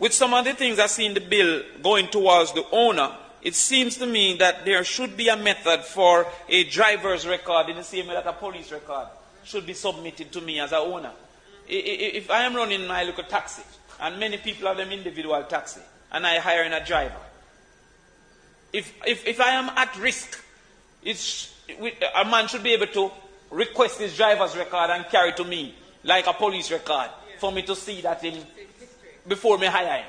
with some of the things I see in the bill going towards the owner, it seems to me that there should be a method for a driver's record in the same way that a police record should be submitted to me as an owner. If I am running my little taxi, and many people have them individual taxi, and I hire in a driver, if I am at risk, a man should be able to request his driver's record and carry to me like a police record for me to see that him before me hire him.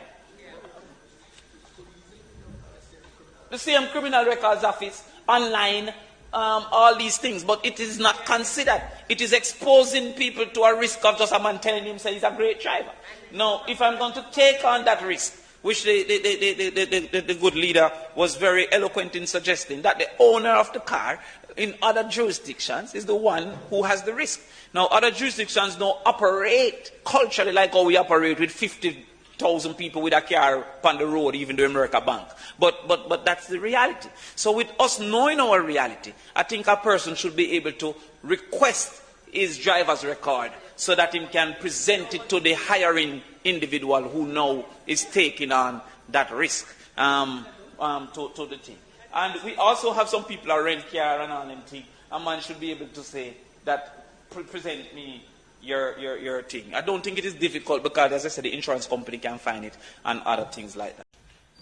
The same criminal records office, online, all these things, but it is not considered. It is exposing people to a risk of just a man telling him say he's a great driver. Now, if I'm going to take on that risk, which the good leader was very eloquent in suggesting, that the owner of the car in other jurisdictions is the one who has the risk. Now, other jurisdictions don't operate culturally like how we operate with 50,000 people with a car on the road, even the America Bank. But that's the reality. So with us knowing our reality, I think a person should be able to request his driver's record so that he can present it to the hiring individual who now is taking on that risk to the thing. And we also have some people who rent car and all them thing. A man should be able to say that, present me your thing. I don't think it is difficult because, as I said, the insurance company can find it and other things like that.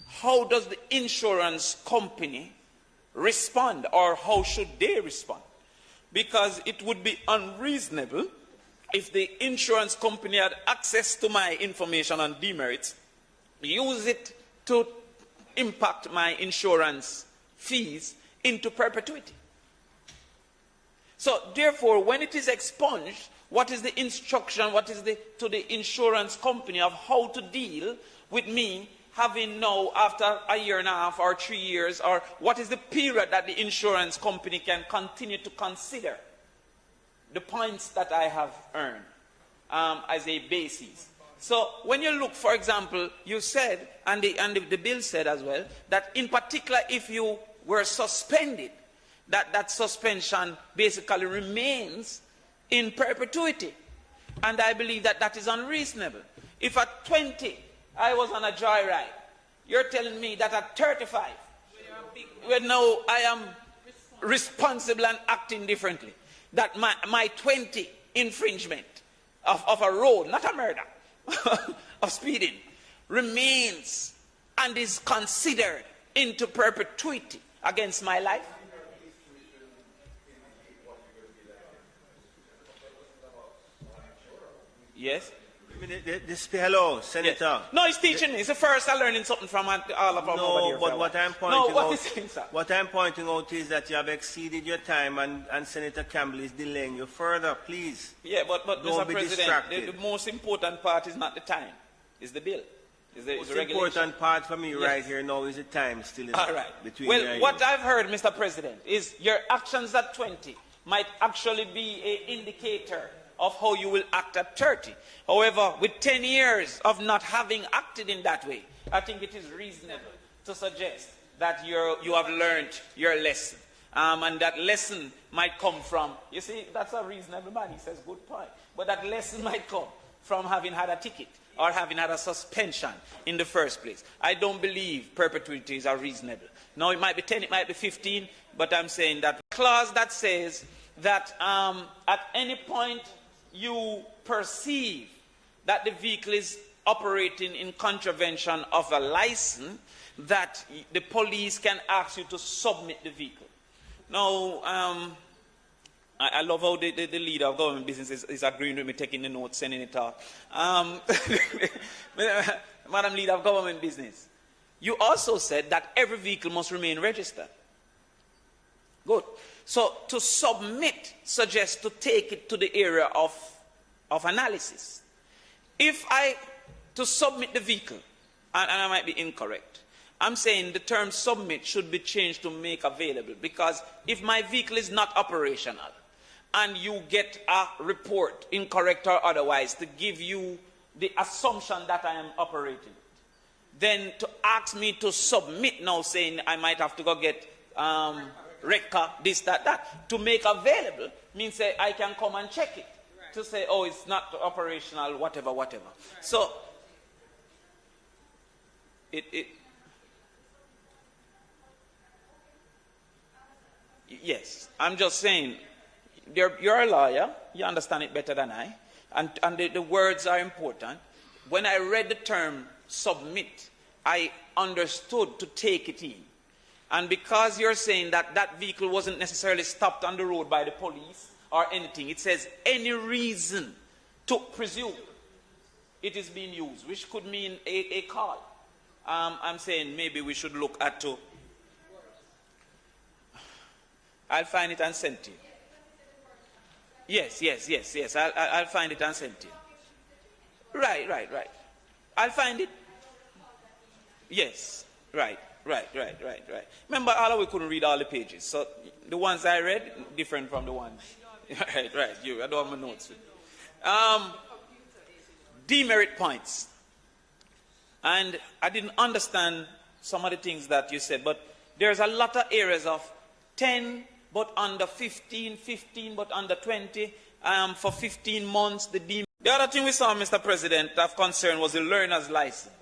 How does the insurance company respond, or how should they respond? Because it would be unreasonable if the insurance company had access to my information on demerits, use it to impact my insurance fees into perpetuity. So therefore, when it is expunged, what is the instruction, what is to the insurance company of how to deal with me having now, after a year and a half or 3 years, or what is the period that the insurance company can continue to consider the points that I have earned as a basis? So when you look, for example, you said, and the bill said as well, that in particular if you were suspended, that suspension basically remains in perpetuity. And I believe that that is unreasonable. If at 20 I was on a joyride, you're telling me that at 35, well, now I am responsible and acting differently, that my 20 infringement of a road, not a murder, of speeding, remains and is considered into perpetuity against my life? Yes? Hello, Senator. Yes. No, he's teaching me. It's the first I'm learning something from all of our No, but what I'm pointing out is that you have exceeded your time, and Senator Campbell is delaying you further. Please. Yeah, but Mr. President, the most important part is not the time. It's the bill. It's the regulation. Important part for me right here now is the time still in all right. Between well, what I've heard, Mr. President, is your actions at 20 might actually be an indicator of how you will act at 30. However, with 10 years of not having acted in that way, I think it is reasonable to suggest that you have learned your lesson. And that lesson might come from, you see, that's a reasonable man, he says, good point. But that lesson might come from having had a ticket or having had a suspension in the first place. I don't believe perpetuities are reasonable. Now, it might be 10, it might be 15, but I'm saying that clause that says that at any point you perceive that the vehicle is operating in contravention of a license, that the police can ask you to submit the vehicle. Now, I love how the leader of government business is agreeing with me, taking the notes, sending it out. Madam Leader of Government Business, you also said that every vehicle must remain registered. Good. So to submit suggests to take it to the area of analysis. If to submit the vehicle, and I might be incorrect, I'm saying the term submit should be changed to make available, because if my vehicle is not operational and you get a report, incorrect or otherwise, to give you the assumption that I am operating, then to ask me to submit now, saying I might have to go get RECA, this, that, to make available means say I can come and check it. Right. To say, oh, it's not operational, whatever. Right. So, Yes, I'm just saying, you're a lawyer, you understand it better than I, and the words are important. When I read the term submit, I understood to take it in. And because you're saying that that vehicle wasn't necessarily stopped on the road by the police or anything, it says any reason to presume it is being used, which could mean a call. I'm saying maybe we should look at to. I'll find it and send to you. Yes. I'll find it and send to you. Right. I'll find it. Yes. Right. Remember, all of we couldn't read all the pages, so the ones I read different from the ones. Right. I don't have my notes. Demerit points, and I didn't understand some of the things that you said, but there's a lot of areas of 10 but under 15, 15 but under 20, for 15 months. The other thing we saw, Mr. President, of concern was the learner's license.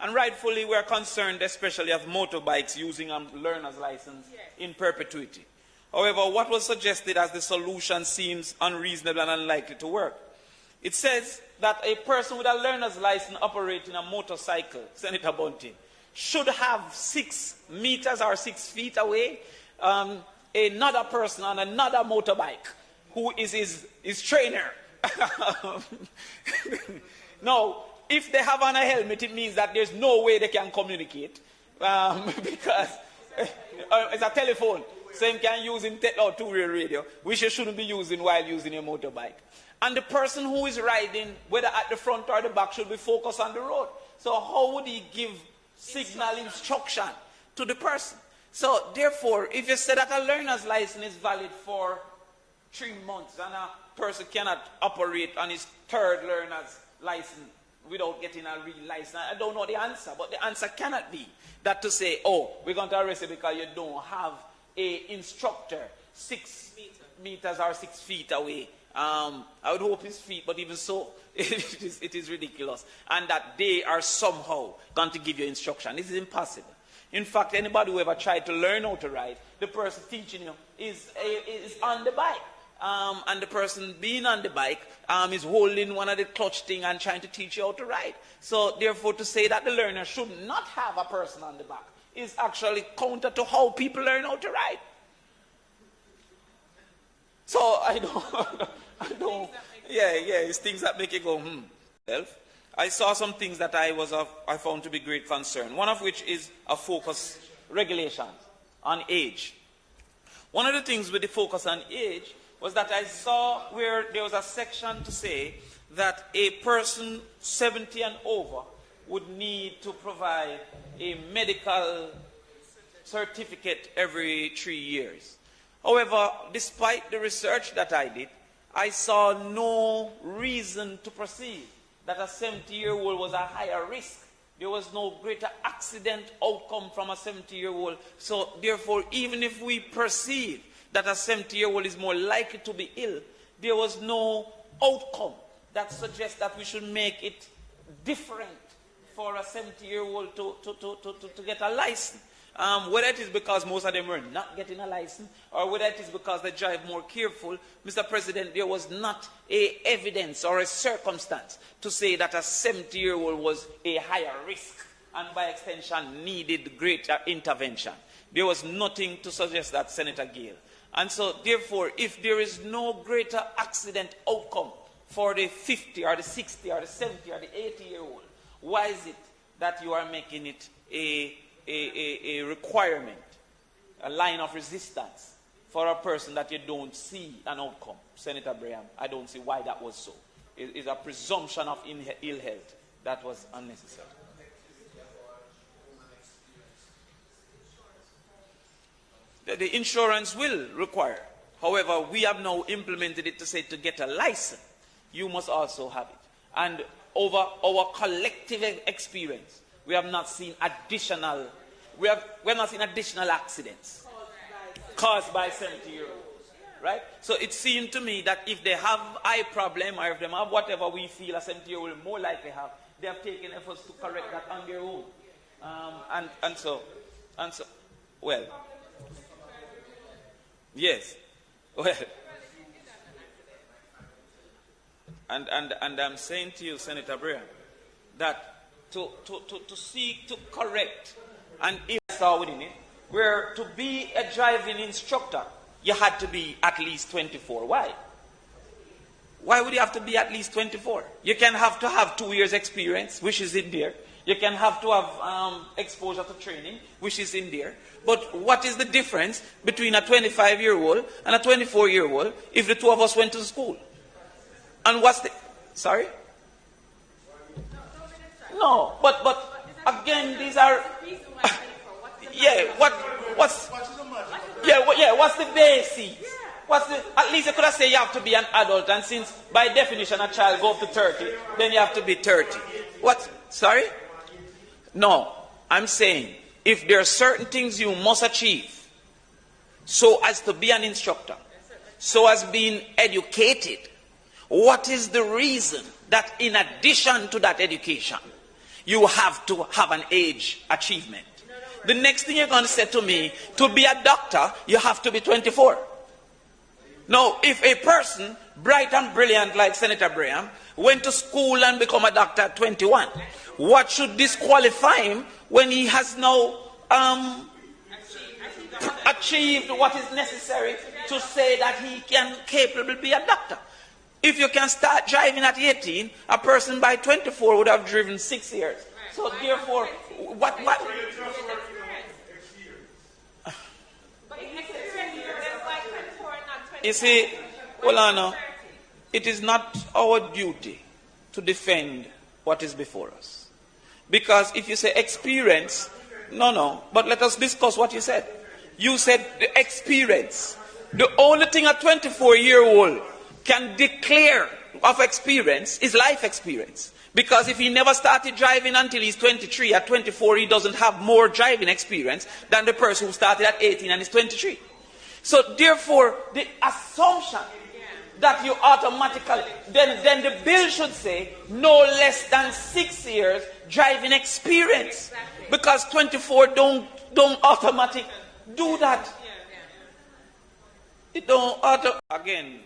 And rightfully, we're concerned especially of motorbikes using a learner's license in perpetuity. However, what was suggested as the solution seems unreasonable and unlikely to work. It says that a person with a learner's license operating a motorcycle, Senator Bunting, should have 6 meters or 6 feet away another person on another motorbike who is his trainer. No. If they have on a helmet, it means that there's no way they can communicate, because it's a telephone. Same can use in two-way radio, which you shouldn't be using while using a motorbike. And the person who is riding, whether at the front or the back, should be focused on the road. So how would he give signal instruction to the person? So therefore, if you say that a learner's license is valid for 3 months and a person cannot operate on his 3rd learner's license without getting a real license, I don't know the answer, but the answer cannot be that to say, oh, we're going to arrest you because you don't have an instructor 6 meters or 6 feet away. I would hope his feet, but even so, it is ridiculous. And that they are somehow going to give you instruction. This is impossible. In fact, anybody who ever tried to learn how to ride, the person teaching you is on the bike. And the person being on the bike is holding one of the clutch thing and trying to teach you how to ride. So therefore, to say that the learner should not have a person on the back is actually counter to how people learn how to ride. So I don't, it's things that make you go, I saw some things that I found to be great concern. One of which is a focus regulations on age. One of the things with the focus on age was that I saw where there was a section to say that a person 70 and over would need to provide a medical certificate every 3 years. However, despite the research that I did, I saw no reason to perceive that a 70-year-old was a higher risk. There was no greater accident outcome from a 70-year-old. So therefore, even if we perceive that a 70-year-old is more likely to be ill, there was no outcome that suggests that we should make it different for a 70-year-old to get a license. Whether it is because most of them were not getting a license, or whether it is because they drive more careful, Mr. President, there was not a evidence or a circumstance to say that a 70-year-old was a higher risk and by extension needed greater intervention. There was nothing to suggest that, Senator Gale. And so therefore, if there is no greater accident outcome for the 50 or the 60 or the 70 or the 80-year-old, why is it that you are making it a requirement, a line of resistance for a person that you don't see an outcome? Senator Braham, I don't see why that was so. It is a presumption of ill health that was unnecessary. The insurance will require. However, we have now implemented it to say to get a license, you must also have it. And over our collective experience, we have not seen additional accidents caused by 70-year-olds, right? So it seemed to me that if they have eye problem or if they have whatever we feel a 70-year-old will more likely have, they have taken efforts to correct that on their own. And so, well, yes, well, and I'm saying to you, Senator Brian, that to seek to correct, and if I saw within it, where to be a driving instructor, you had to be at least 24. Why? Why would you have to be at least 24? You can have to have 2 years experience, which is in there. You can have to have exposure to training, which is in there. But what is the difference between a 25-year-old and a 24-year-old if the two of us went to school? And what's the... Sorry? No, but again, these are... yeah, what's the basis? At least you could have said you have to be an adult, and since by definition a child go up to 30, then you have to be 30. What? Sorry? No, I'm saying if there are certain things you must achieve so as to be an instructor, so as being educated, what is the reason that in addition to that education, you have to have an age achievement? The next thing you're going to say to me, to be a doctor, you have to be 24. Now, if a person, bright and brilliant like Senator Brian, went to school and become a doctor at 21, what should disqualify him when he has now achieved what is necessary to say that he can capable be a doctor? If you can start driving at 18, a person by 24 would have driven 6 years. So therefore, what? You see, Olana, it is not our duty to defend what is before us. Because if you say experience, no, but let us discuss what you said. You said the experience. The only thing a 24-year-old can declare of experience is life experience. Because if he never started driving until he's 23, at 24 he doesn't have more driving experience than the person who started at 18 and is 23. So therefore, the assumption that you automatically, then the bill should say no less than 6 years driving experience. Because 24 don't automatically do that. It don't Again,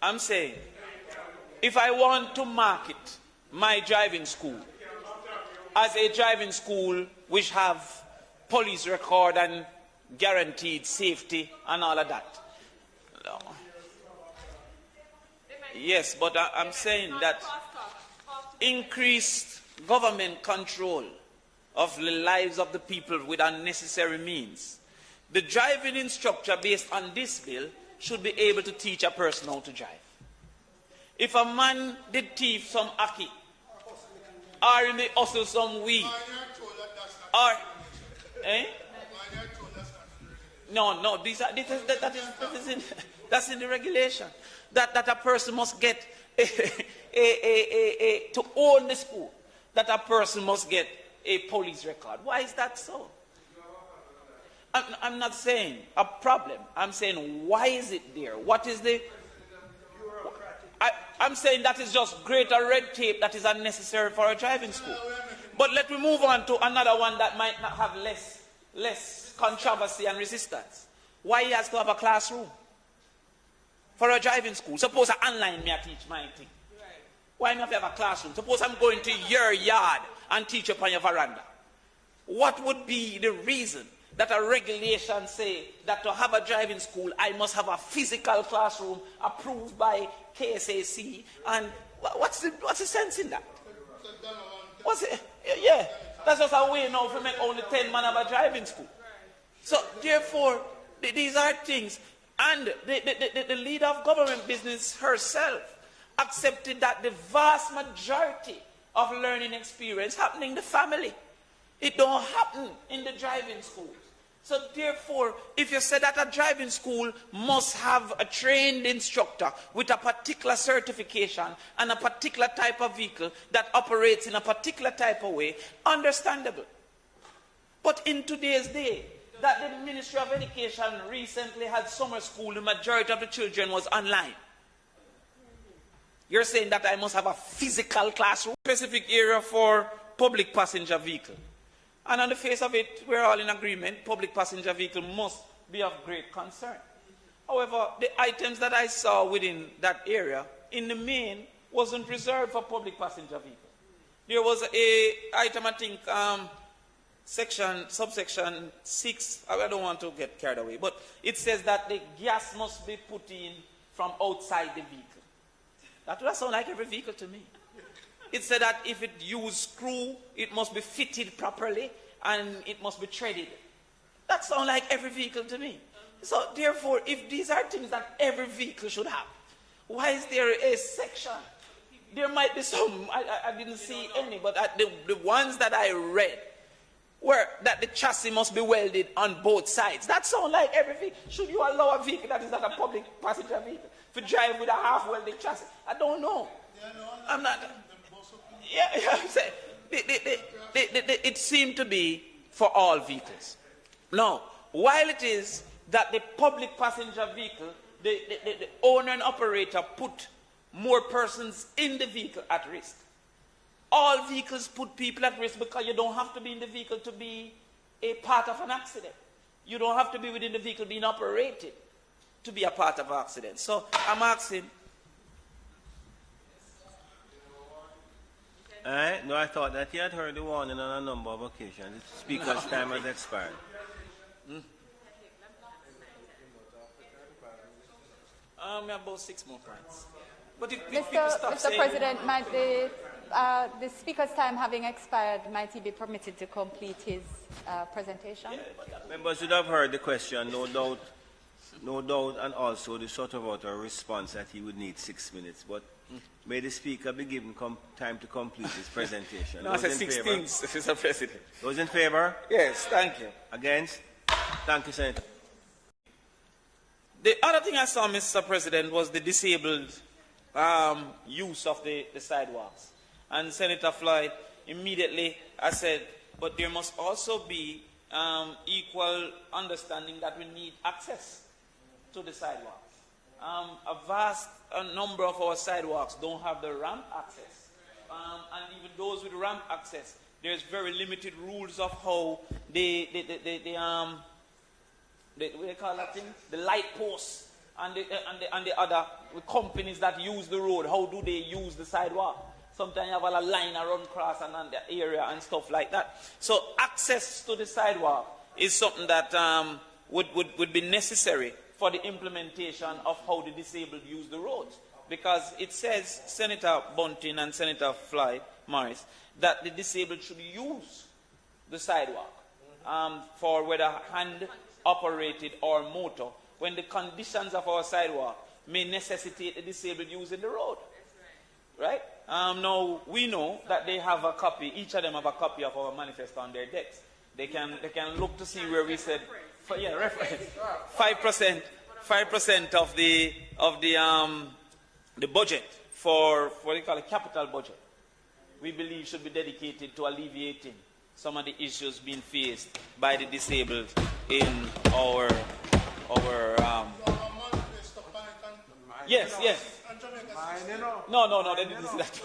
I'm saying, if I want to market my driving school as a driving school which have police record and guaranteed safety and all of that. No. Yes, but I'm saying that increased government control of the lives of the people with unnecessary means. The driving instructor based on this bill should be able to teach a person how to drive. If a man did thief some aki, or he may hustle some weed, or... No, that's in the regulation. That a person must get to own the school. That a person must get a police record. Why is that so? I'm not saying a problem. I'm saying why is it there? What is the... I'm saying that is just greater red tape that is unnecessary for a driving school. But let me move on to another one that might not have less controversy and resistance. Why he has to have a classroom for a driving school? Suppose I online me I teach my thing. Why me have to have a classroom? Suppose I'm going to your yard and teach upon your veranda. What would be the reason that a regulation say that to have a driving school I must have a physical classroom approved by KSAC? And what's the sense in that? What's it? Yeah, that's just a way now to make only 10 men have a driving school. So therefore, these are things. And the leader of government business herself accepted that the vast majority of learning experience happening in the family. It don't happen in the driving schools. So therefore, if you say that a driving school must have a trained instructor with a particular certification and a particular type of vehicle that operates in a particular type of way, understandable. But in today's day, that the Ministry of Education recently had summer school, the majority of the children was online. You're saying that I must have a physical classroom, specific area for public passenger vehicle. And on the face of it, we're all in agreement, public passenger vehicle must be of great concern. However, the items that I saw within that area, in the main, wasn't reserved for public passenger vehicles. There was a item, I think, subsection 6, I don't want to get carried away, but it says that the gas must be put in from outside the vehicle. That does sound like every vehicle to me. It said that if it used screw, it must be fitted properly and it must be threaded. That sounds like every vehicle to me. So therefore, if these are things that every vehicle should have, why is there a section? There might be some, I didn't see any, but the ones that I read were that the chassis must be welded on both sides. That sounds like every vehicle. Should you allow a vehicle that is not a public passenger vehicle to drive with a half-welded chassis? I don't know. I'm not. Yeah, I'm saying it seemed to be for all vehicles. Now, while it is that the public passenger vehicle, the owner and operator put more persons in the vehicle at risk. All vehicles put people at risk because you don't have to be in the vehicle to be a part of an accident. You don't have to be within the vehicle being operated to be a part of an accident. So I'm asking. No, I thought that he had heard the warning on a number of occasions. The speaker's time has expired. About 6 more points. But if Mr. President, might the speaker's time having expired, might he be permitted to complete his presentation? Yeah, members would have heard the question, no doubt, and also the sort of a response that he would need 6 minutes. But may the speaker be given time to complete his presentation. No, I said 16, Mr. President. Those in favor? Yes, thank you. Against? Thank you, Senator. The other thing I saw, Mr. President, was the disabled use of the sidewalks. And Senator Floyd, immediately I said, but there must also be equal understanding that we need access to the sidewalks. A vast number of our sidewalks don't have the ramp access. And even those with ramp access, there's very limited rules of how what do they call that thing? The light posts and the other companies that use the road, how do they use the sidewalk? Sometimes you have a line around across and on the area and stuff like that. So access to the sidewalk is something that would be necessary for the implementation of how the disabled use the roads. Because it says, Senator Bunting and Senator Floyd Morris, that the disabled should use the sidewalk for whether hand-operated or motor, when the conditions of our sidewalk may necessitate the disabled using the road. Right? Now, we know that they have a copy, each of them have a copy of our manifesto on their decks. They can look to see where we said, reference, 5% of the budget for what they call a capital budget, we believe should be dedicated to alleviating some of the issues being faced by the disabled in our yes. No, they didn't see that.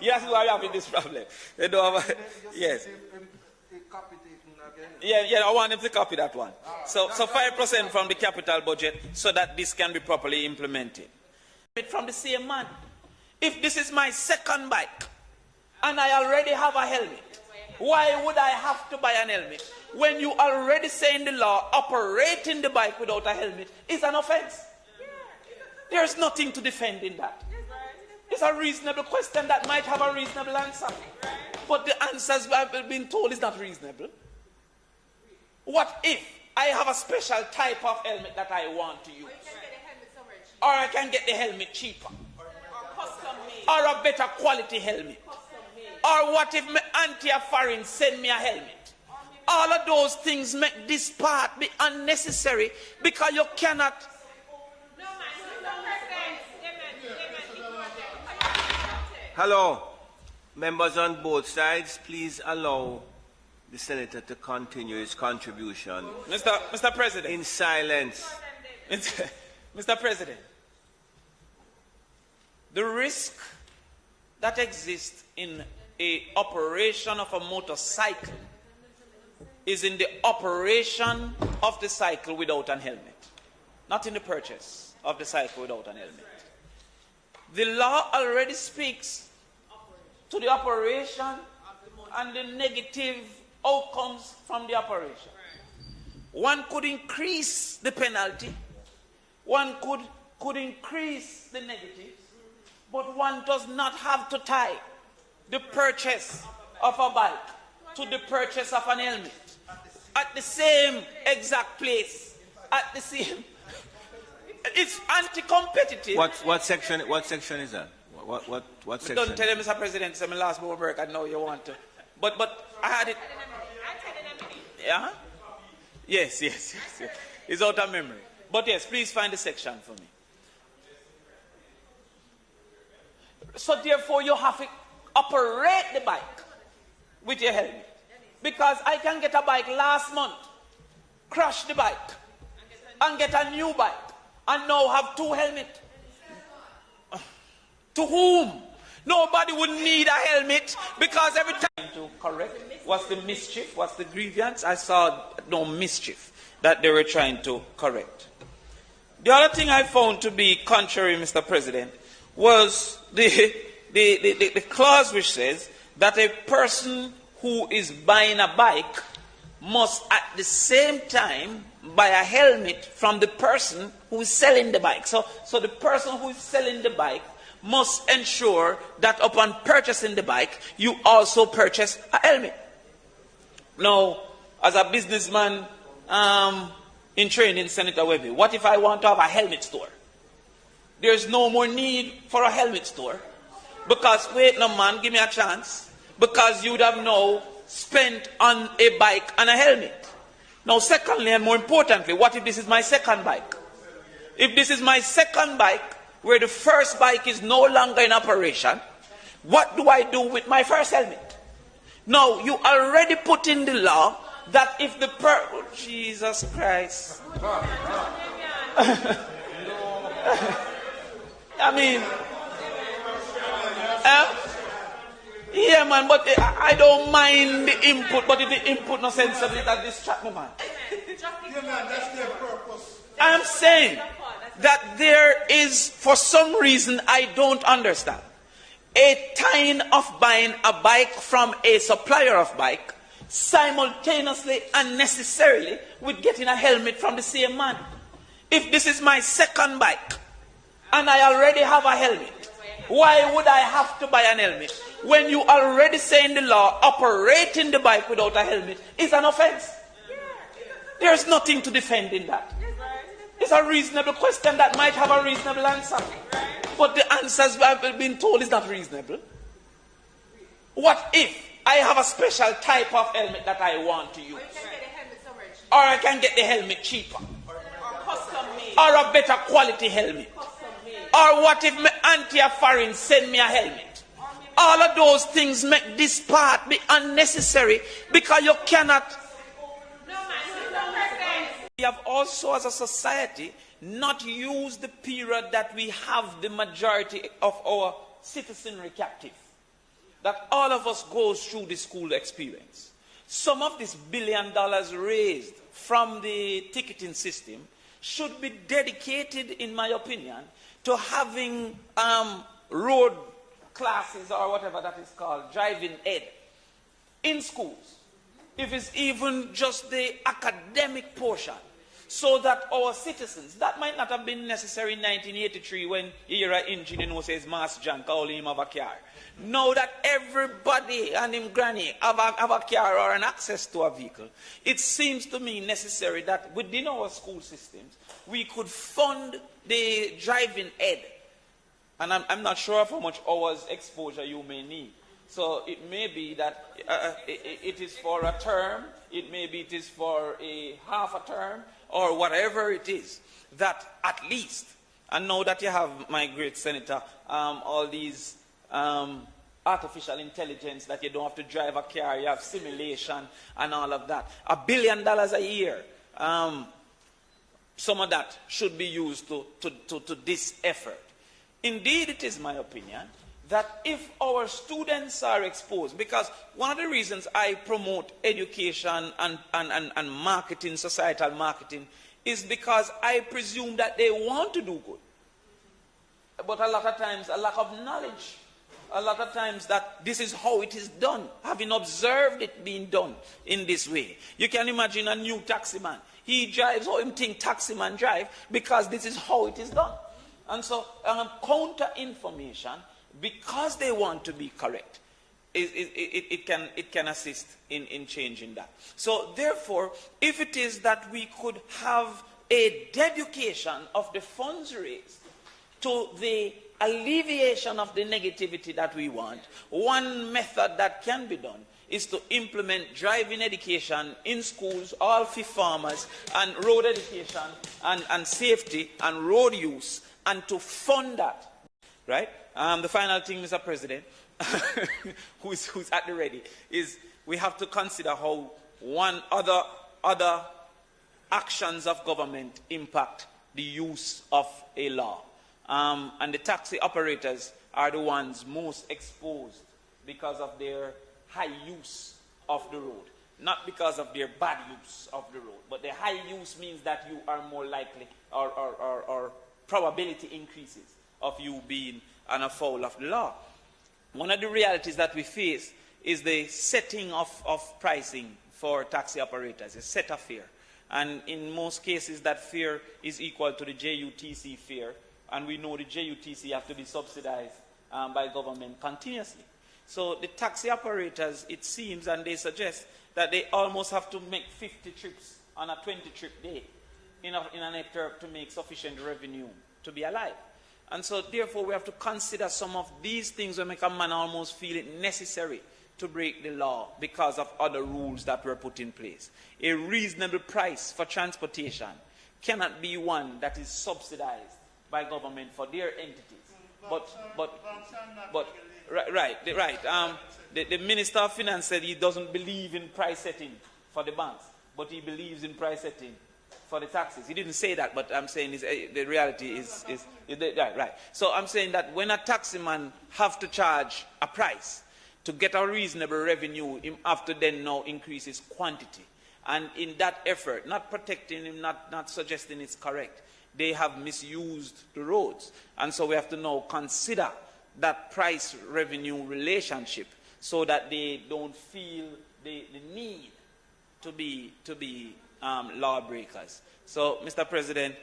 Yes, we are having this problem. They don't have yes. Yeah, I want them to copy that one. So 5% from the capital budget so that this can be properly implemented. From the same man. If this is my second bike and I already have a helmet, why would I have to buy an helmet? When you already say in the law, operating the bike without a helmet is an offense. There's nothing to defend in that. It's a reasonable question that might have a reasonable answer. But the answers I've been told is not reasonable. What if I have a special type of helmet that I want to use? Or I can get the helmet cheaper? Or a better quality helmet? Or what if my auntie or foreign send me a helmet? All of those things make this part be unnecessary because you cannot. Hello, members on both sides, please allow the senator to continue his contribution. Mr. President. In silence. Mr. President, the risk that exists in a operation of a motorcycle is in the operation of the cycle without an helmet, not in the purchase of the cycle without an helmet. The law already speaks to the operation and the negative outcomes from the operation. One could increase the penalty, one could increase the negatives, but one does not have to tie the purchase of a bike to the purchase of an helmet at the same exact place, at the same. It's anti-competitive. What section is that? What section? Don't tell him, Mr. President, it's my last moment work. I know you want to. But I had it. Yeah? Yes. It's out of memory. But yes, please find the section for me. So therefore, you have to operate the bike with your helmet. Because I can get a bike last month, crash the bike, and get a new bike, and now have two helmets. To whom? Nobody would need a helmet, because every time to correct what's the mischief, what's the grievance, I saw no mischief that they were trying to correct. The other thing I found to be contrary, Mr. President, was the clause which says that a person who is buying a bike must at the same time buy a helmet from the person who is selling the bike. So the person who is selling the bike must ensure that upon purchasing the bike, you also purchase a helmet. Now, as a businessman in training, Senator Webby, what if I want to have a helmet store? There's no more need for a helmet store. Because, wait, no man, give me a chance. Because you would have now spent on a bike and a helmet. Now, secondly, and more importantly, what if this is my second bike? If this is my second bike, where the first bike is no longer in operation, what do I do with my first helmet? Now, you already put in the law that if the Jesus Christ. I mean, yeah, man, but I don't mind the input, but if the input no sensible, that distract me, man. Yeah, man, that's their purpose. I'm saying that there is, for some reason, I don't understand, a tying of buying a bike from a supplier of bike simultaneously and necessarily with getting a helmet from the same man. If this is my second bike and I already have a helmet, why would I have to buy an helmet? When you already say in the law, operating the bike without a helmet is an offense. There's nothing to defend in that. It's a reasonable question that might have a reasonable answer. But the answers I've been told is not reasonable. What if I have a special type of helmet that I want to use? Or I can get the helmet cheaper. Or a better quality helmet. Or what if my auntie or foreign send me a helmet? All of those things make this part be unnecessary because you cannot. We have also, as a society, not used the period that we have the majority of our citizenry captive. That all of us goes through the school experience. Some of this $1 billion raised from the ticketing system should be dedicated, in my opinion, to having road classes or whatever that is called, driving ed, in schools. If it's even just the academic portion, so that our citizens, that might not have been necessary in 1983 when you hear an engineer who says Mass John, call him have a car. Now that everybody and him granny have a car or an access to a vehicle, it seems to me necessary that within our school systems, we could fund the driving ed. And I'm not sure of how much hours exposure you may need. So it may be that it is for a term, it may be it is for a half a term, or whatever it is, that at least, and now that you have, my great senator, all these artificial intelligence, that you don't have to drive a car, you have simulation and all of that. $1 billion a year, some of that should be used to this effort. Indeed, it is my opinion that if our students are exposed, because one of the reasons I promote education and marketing, societal marketing, is because I presume that they want to do good. But a lot of times, a lack of knowledge, a lot of times that this is how it is done, having observed it being done in this way. You can imagine a new taximan. He drives how him think taximan drive because this is how it is done. And so counter information, because they want to be correct, it can assist in changing that. So therefore, if it is that we could have a dedication of the funds raised to the alleviation of the negativity that we want, one method that can be done is to implement driving education in schools, all fifth farmers, and road education, and safety, and road use, and to fund that, right? The final thing, Mr. President, who's at the ready, is we have to consider how other actions of government impact the use of a law. And the taxi operators are the ones most exposed because of their high use of the road. Not because of their bad use of the road, but the high use means that you are more likely, or probability increases of you being an afoul of the law. One of the realities that we face is the setting of pricing for taxi operators, a set of fare. And in most cases, that fare is equal to the JUTC fare. And we know the JUTC have to be subsidized by government continuously. So the taxi operators, it seems, and they suggest that they almost have to make 50 trips on a 20-trip day in an effort to make sufficient revenue to be alive. And so therefore we have to consider some of these things that make a man almost feel it necessary to break the law because of other rules that were put in place. A reasonable price for transportation cannot be one that is subsidized by government for their entities. The Minister of Finance said he doesn't believe in price setting for the banks, but he believes in price setting for the taxis. He didn't say that, but I'm saying the reality is right. So I'm saying that when a taximan have to charge a price to get a reasonable revenue, him have to then now increase his quantity. And in that effort, not protecting him, not suggesting it's correct, they have misused the roads. And so we have to now consider that price-revenue relationship so that they don't feel the need to be lawbreakers. So, Mr. President,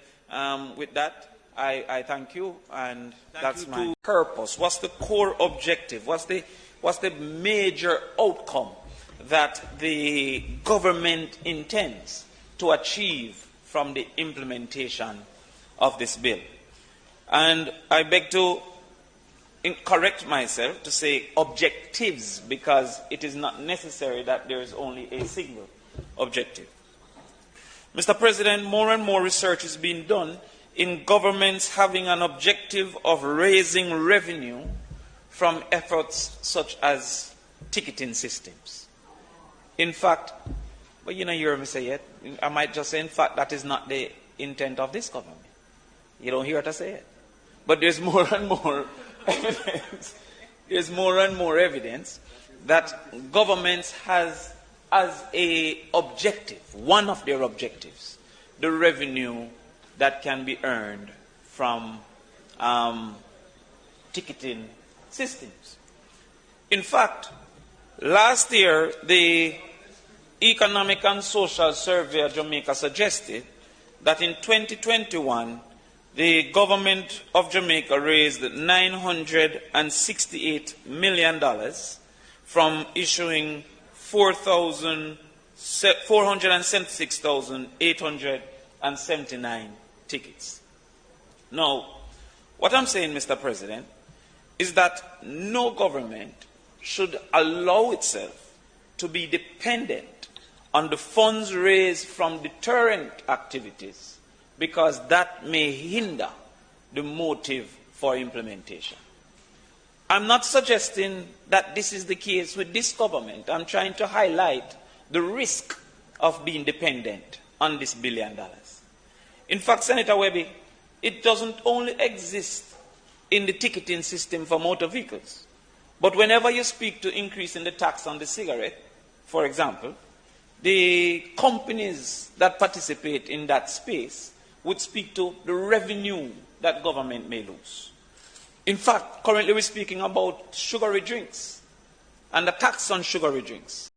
with that, I thank you, and that's my purpose. What's the core objective? What's the major outcome that the government intends to achieve from the implementation of this bill? And I beg to correct myself to say objectives, because it is not necessary that there is only a single objective. Mr. President, more and more research is being done in governments having an objective of raising revenue from efforts such as ticketing systems. In fact, but you know, you hear me say it, I might just say, in fact, that is not the intent of this government. You don't hear her say it. But there's more and more evidence. There's more and more evidence that governments has as a objective, one of their objectives, the revenue that can be earned from ticketing systems. In fact, last year, the Economic and Social Survey of Jamaica suggested that in 2021, the government of Jamaica raised $968 million from issuing 476,879 tickets. Now, what I'm saying, Mr. President, is that no government should allow itself to be dependent on the funds raised from deterrent activities, because that may hinder the motive for implementation. I'm not suggesting that this is the case with this government. I'm trying to highlight the risk of being dependent on this $1 billion. In fact, Senator Webby, it doesn't only exist in the ticketing system for motor vehicles. But whenever you speak to increasing the tax on the cigarette, for example, the companies that participate in that space would speak to the revenue that government may lose. In fact, currently we're speaking about sugary drinks and the tax on sugary drinks.